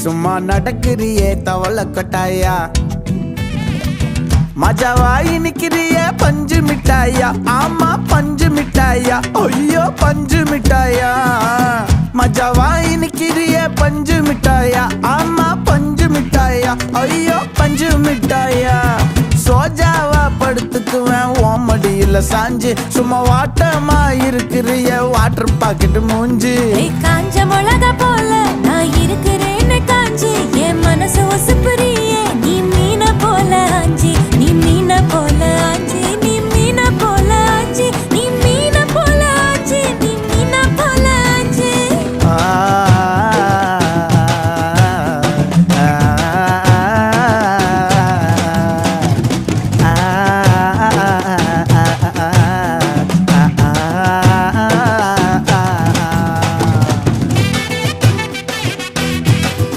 சும்மா நடக்கிறியே தவள கொட்டாயா மஜாவாய் நிக்கிறியே பஞ்சு மிட்டாயா ஆமா பஞ்சு மிட்டாயா ஐயோ பஞ்சு மிட்டாயா மஜாவாய் நிக்கிறியே பஞ்சு மிட்டாயா ஆமா பஞ்சு மிட்டாயா ஐயோ பஞ்சு மிட்டாயா சோஜாவா படுத்துக்குவேன் ஓமடியில சாஞ்சு சும்மா வாட்டமா இருக்கிறிய வாட்டர் பாக்கெட் மூஞ்சு காஞ்ச மிளகா போல நான் இருக்கிறேன்